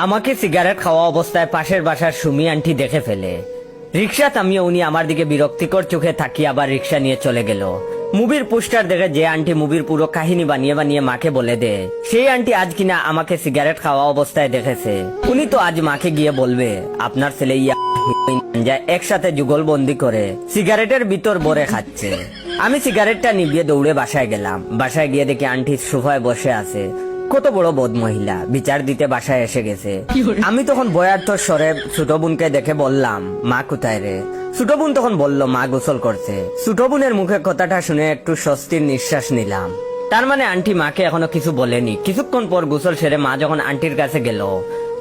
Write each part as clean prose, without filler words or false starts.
আমাকে সিগারেট খাওয়া অবস্থায় পাশের বাসার সুমি আন্টি দেখে ফেলে। রিক্সা থামিয়ে উনি আমার দিকে বিরক্তিকর চোখে তাকিয়ে আবার রিক্সা নিয়ে চলে গেল। মুভির পোস্টার দেখে যে আন্টি মুভির পুরো কাহিনী বানিয়ে বানিয়ে মাকে বলে দেয়, সেই আন্টি আজ কিনা আমাকে সিগারেট খাওয়া অবস্থায় দেখেছে। উনি তো আজ মাকে গিয়ে বলবে আপনার ছেলে একসাথে যুগলবন্দি করে সিগারেটের ভিতর ভরে খাচ্ছে। আমি সিগারেটটা নিভিয়ে দৌড়ে বাসায় গেলাম। বাসায় গিয়ে দেখি আন্টি সোফায় বসে আছে। কত বড় বদ মহিলা, বিচার দিতে বাসায় এসে গেছে। আমি তখন বয়ার্থ স্বরে ছোট বোনকে দেখে বললাম, মা কোথায় রে? ছোট বোন তখন বলল, মা গোসল করছে। ছোট বোনের মুখে কথাটা শুনে একটু স্বস্তির নিঃশ্বাস নিলাম। তার মানে আন্টি মাকে এখনো কিছু বলেনি। কিছুক্ষণ পর গোসল সেরে মা যখন আন্টির কাছে গেল,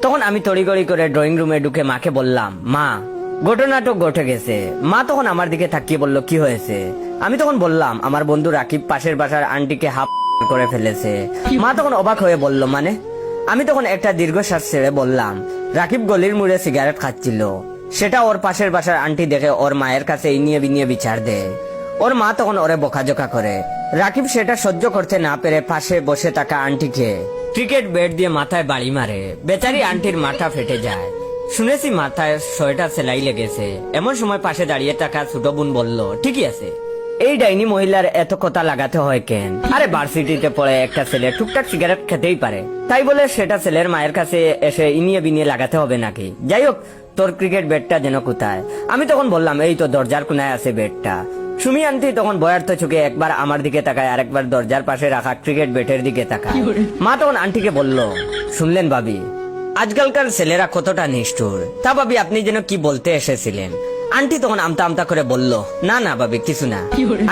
তখন আমি তড়িগড়ি করে ড্রয়িং রুমে ঢুকে মাকে বললাম, মা ঘটনাটা ঘটে গেছে। মা তখন আমার দিকে তাকিয়ে বলল, কি হয়েছে? আমি তখন বললাম, আমার বন্ধু রাকিব পাশের বাসার আন্টিকে হাফ করে ফেলেছে। মা তখন অবাক হয়ে বলল, মানে? আমি তখন একটা দীর্ঘশ্বাস ছেড়ে বললাম, রাকিব গলির মুড়ে সিগারেট খাচ্ছিল, সেটা ওর পাশের বাসার আন্টি দেখে ওর মায়ের কাছে এই নিয়ে বিনিয়ে বিচার দেয়। ওর মা তখন ওরে বকাঝকা করে। রাকিব সেটা সহ্য করতে না পেরে পাশে বসে থাকা আন্টিকে ক্রিকেট ব্যাট দিয়ে মাথায় বাড়ি মারে। বেচারি আন্টির মাথা ফেটে যায়। শুনেছি মাথায় 6টা সেলাই লেগেছে। এমন সময় পাশে দাঁড়িয়ে থাকা ছোট বোন বলল, ঠিকই আছে, এই ডাইনি মহিলার এত কথা লাগাতে হয় কেন? আরে ভার্সিটিতে পড়ে একটা ছেলে টুকটাক সিগারেট খেতেই পারে, তাই বলে সেটা ছেলের মায়ের কাছে এসে ইনিয়ে বিনিয়ে লাগাতে হবে নাকি? যাই হোক, তোর ক্রিকেট ব্যাটটা যেন কোথায়? আমি তখন বললাম, এই তো দরজার কোনায় আছে ব্যাটটা। সুমি আন্টি তখন বয়ার্থ চোখে একবার আমার দিকে তাকায়, আরেকবার দরজার পাশে রাখা ক্রিকেট ব্যাটের দিকে তাকায়। মা তখন আন্টিকে বলল, শুনলেন ভাবি, আজকালকার ছেলেরা কতটা নিষ্ঠুর। তা ভাবি, আপনি যেন কি বলতে এসেছিলেন? আন্টি তখন আমতা আমতা করে বলল, না না ভাবি, কিছু না,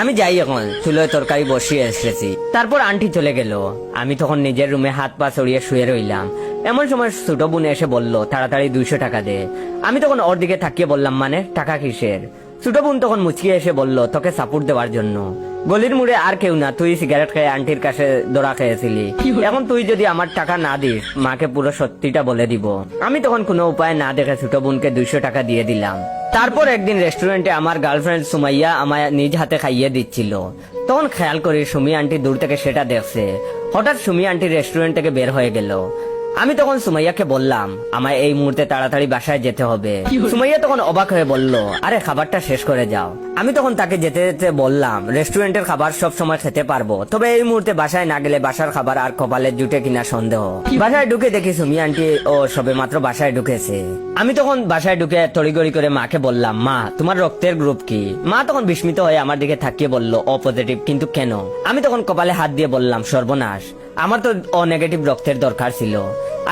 আমি যাই, এখন চুলোয় তরকারি বসিয়ে এসেছি। তারপর আন্টি চলে গেল। আমি তখন নিজের রুমে হাত পা ছড়িয়ে শুয়ে রইলাম। এমন সময় ছোট বোন এসে বলল, তাড়াতাড়ি 200 টাকা দে। আমি তখন ওর দিকে তাকিয়ে বললাম, মানে টাকা কিসের? ছোট বোন তখন মুচকিয়ে এসে বলল, তোকে সাপোর্ট দেওয়ার জন্য। গলির মুড়ে আর কেউ না, তুই সিগারেট খেয়ে আন্টির কাছে ধরা খেয়েছিলি। এখন তুই যদি আমার টাকা না দিস, মাকে পুরো সত্যিটা বলে দিব। আমি তখন কোনো উপায় না দেখে ছোট বোনকে 200 টাকা দিয়ে দিলাম। তারপর একদিন রেস্টুরেন্টে আমার গার্লফ্রেন্ড সুমাইয়া আমায় নিজ হাতে খাইয়ে দিচ্ছিল। তখন খেয়াল করি সুমি আন্টি দূর থেকে সেটা দেখছে। হঠাৎ সুমি আন্টি রেস্টুরেন্ট থেকে বের হয়ে গেল। আমি তখন সুমাইয়াকে বললাম, আমায় এই মুহূর্তে তাড়াতাড়ি বাসায় যেতে হবে। সুমাইয়া তখন অবাক হয়ে বলল, আরে খাবারটা শেষ করে যাও। আমি তখন তাকে যেতে যেতে বললাম, রেস্টুরেন্টের খাবার সব সময় খেতে পারবো, তবে এই মুহূর্তে বাসায় না গেলে বাসার খাবার আর কপালে জুটে কিনা সন্দেহ। বাসায় ঢুকে দেখি সুমি আন্টি ও সবে মাত্র বাসায় ঢুকেছে। আমি তখন বাসায় ঢুকে তড়িগড়ি করে মাকে বললাম, মা তোমার রক্তের গ্রুপ কি? মা তখন বিস্মিত হয়ে আমার দিকে তাকিয়ে বলল, ও পজিটিভ। কিন্তু কেন? আমি তখন কপালে হাত দিয়ে বললাম, সর্বনাশ, আমার তো ও নেগেটিভ রক্তের দরকার ছিল।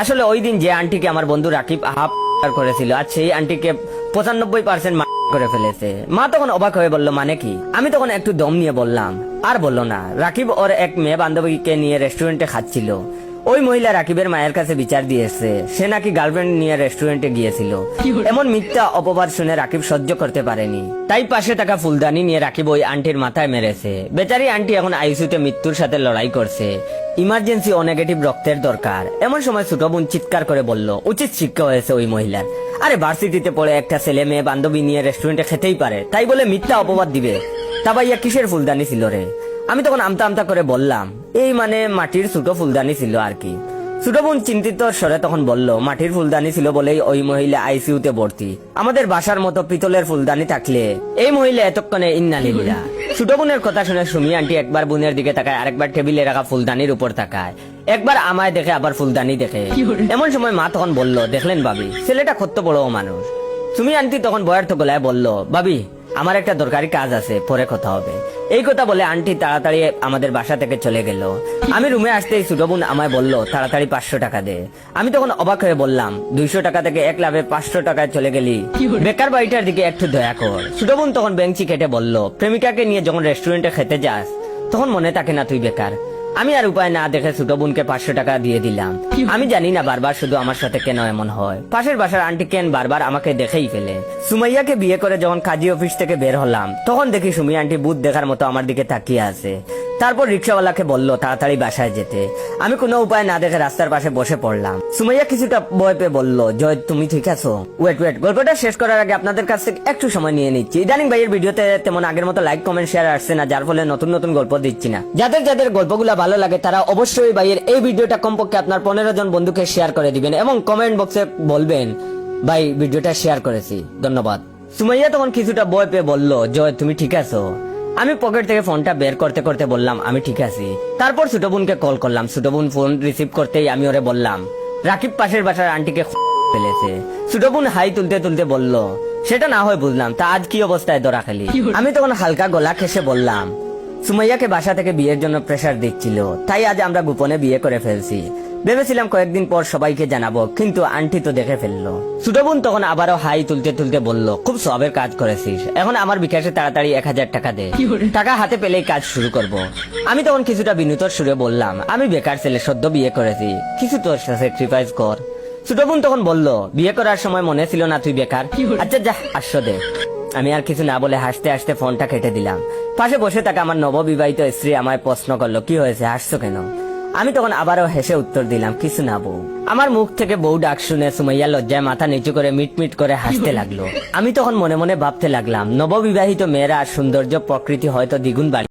আসলে ওই দিন যে আন্টিকে আমার বন্ধু রাকিব হাফ করেছিল, আর সেই আন্টিকে 95% করে ফেলেছে। মা তখন অবাক হয়ে বলল, মানে কি? আমি তখন একটু দম নিয়ে বললাম, আর বললো না, রাকিব ওর এক মেয়ে বান্ধবীকে নিয়ে রেস্টুরেন্টে খাচ্ছিল। ওই মহিলা রাকিবের মায়ের কাছে বিচার দিয়েছে, সে নাকি গার্লফ্রেন্ড নিয়ে রেস্টুরেন্টে গিয়েছিল। এমন মিথ্যা অপবাদ শুনে রাকিব সহ্য করতে পারেনি, তাই পাশে থাকা ফুলদানি নিয়ে রাকিব ওই আন্টির মাথায় মেরেছে। বেচারি আন্টি এখন আইসিইউতে মৃত্যুর সাথে লড়াই করছে। ইমার্জেন্সি ও নেগেটিভ রক্তের দরকার। এমন সময় ছোট বোন চিৎকার করে বলল, উচিত শিক্ষা হয়েছে ওই মহিলার। আরে ভার্সিটিতে পড়ে একটা ছেলে মেয়ে বান্ধবী নিয়ে রেস্টুরেন্টে খেতেই পারে, তাই বলে মিথ্যা অপবাদ দিবে? তা ভাইয়া কিসের ফুলদানি ছিল রে? আমি তখন আমতা আমতা করে বললাম, এই মানে মাটির ছোট ফুলদানি ছিল আর কি। ছোট বোন চিন্তিত স্বরে তখন বলল, মাটির ফুলদানি ছিল বলেই ওই মহিলা আইসিইউতে ভর্তি। আমাদের বাসার মতো পিতলের ফুলদানি থাকলে এই মহিলা এতক্ষণে ইন্নালিল্লাহ। ছোট বোনের কথা শুনে সুমি আন্টি একবার বোনের দিকে তাকায়, আরেকবার টেবিলে রাখা ফুলদানির উপর তাকায়, একবার আমায় দেখে, আবার ফুলদানি দেখে। এমন সময় মা তখন বলল, দেখলেন ভাবি, ছেলেটা কত বড় মানুষ। সুমি আন্টি তখন বয়ার্থ গলায় বলল, ভাবি আমার একটা দরকারি কাজ আছে, পরে কথা হবে। এই কথা বলে আন্টি তাড়াতাড়ি আমাদের বাসা থেকে চলে গেল। আমি রুমে আসতেই ছোট বোন আমায় বলল, তাড়াতাড়ি 500 টাকা দে। আমি তখন অবাক হয়ে বললাম, 200 টাকা থেকে 1 লাভে 500 টাকায় চলে গেলি, বেকার বাড়িটার দিকে একটু দয়া কর। ছোট বোন তখন বেঞ্চি কেটে বলল, প্রেমিকাকে নিয়ে যখন রেস্টুরেন্টে খেতে যাস, তখন মনে থাকে না তুই বেকার? আমি আর উপায় না দেখে ছোট বোনকে 500 টাকা দিয়ে দিলাম। আমি জানি না বারবার শুধু আমার সাথে কেন এমন হয়। পাশের বাসার আন্টি কেন বারবার আমাকে দেখেই ফেলে। সুমাইয়াকে বিয়ে করে যখন কাজী অফিস থেকে বের হলাম, তখন দেখি সুমি আন্টি ভূত দেখার মতো আমার দিকে তাকিয়ে আছে। তারপর রিক্সাওয়ালাকে বলল তাড়াতাড়ি বাসায় যেতে। আমি কোনো উপায় না দেখে রাস্তার পাশে বসে পড়লাম। সুমাইয়া কিছুটা ভয় পেয়ে বলল, জয় তুমি ঠিক আছো? ওয়েট, গল্পটা শেষ করার আগে আপনাদের কাছ থেকে একটু সময় নিয়ে নিচ্ছি। ইদানিং ভাইয়ের ভিডিওতে তেমন আগের মতো লাইক কমেন্ট শেয়ার আসছে না, যার ফলে নতুন নতুন গল্প দিচ্ছি না। যাদের যাদের গল্পগুলা ভালো লাগে তারা অবশ্যই ভাইয়ের এই ভিডিওটা কমপক্ষে আপনার 15 জন বন্ধুকে শেয়ার করে দিবেন এবং কমেন্ট বক্সে বলবেন ভাই ভিডিওটা শেয়ার করেছি, ধন্যবাদ। সুমাইয়া তখন কিছুটা ভয় পেয়ে বলল, জয় তুমি ঠিক আছো? আমি পকেট থেকে ফোনটা বের করতে করতে বললাম আমি ঠিক আছি। তারপর ছোট বোনকে কল করলাম। ছোট বোন ফোন রিসিভ করতেই আমি ওরে বললাম রাকিব পাশের বাসার আন্টিকে ফেলেছে। ছোট বোন হাই তুলতে তুলতে বলল, সেটা না হয় বুঝলাম, তা আজ কি অবস্থায় ধরা খেলি? আমি তখন হালকা গলা খেসে বললাম, সুমাইয়াকে বাসা থেকে বিয়ের জন্য প্রেসার দিচ্ছিল, তাই আজ আমরা গোপনে বিয়ে করে ফেলছি। ভেবেছিলাম কয়েকদিন পর সবাইকে জানাবো, কিন্তু আন্টি তো দেখে ফেললো। ছোট বোন তখন আবারও হাই তুলতে তুলতে বলল, খুব সবের কাজ করেছিস, এখন আমার বিকাশে তাড়াতাড়ি 1000 টাকা দে, টাকা হাতে পেলেই কাজ শুরু করব। আমি তখন কিছুটা বিনীতর সুরে বললাম, আমি বেকার ছেলে, সদ্য বিয়ে করেছি, কিছু তোর স্যাক্রিফাইস কর। ছোট বোন তখন বলল, বিয়ে করার সময় মনে ছিল না তুই বেকার? আচ্ছা যা 500 দে। আমি আর কিছু না বলে হাসতে হাসতে ফোনটা কেটে দিলাম। পাশে বসে থাকা আমার নববিবাহিত স্ত্রী আমায় প্রশ্ন করলো, কি হয়েছে, হাসছো কেন? আমি তখন আবারও হেসে উত্তর দিলাম, কিছু না বউ। আমার মুখ থেকে বউ ডাক শুনে সুমাইয়া লজ্জায় মাথা নিচু করে মিটমিট করে হাসতে লাগলো। আমি তখন মনে মনে ভাবতে লাগলাম, নববিবাহিত মেয়েরা সৌন্দর্য প্রকৃতি হয়তো দ্বিগুণ বাড়ি।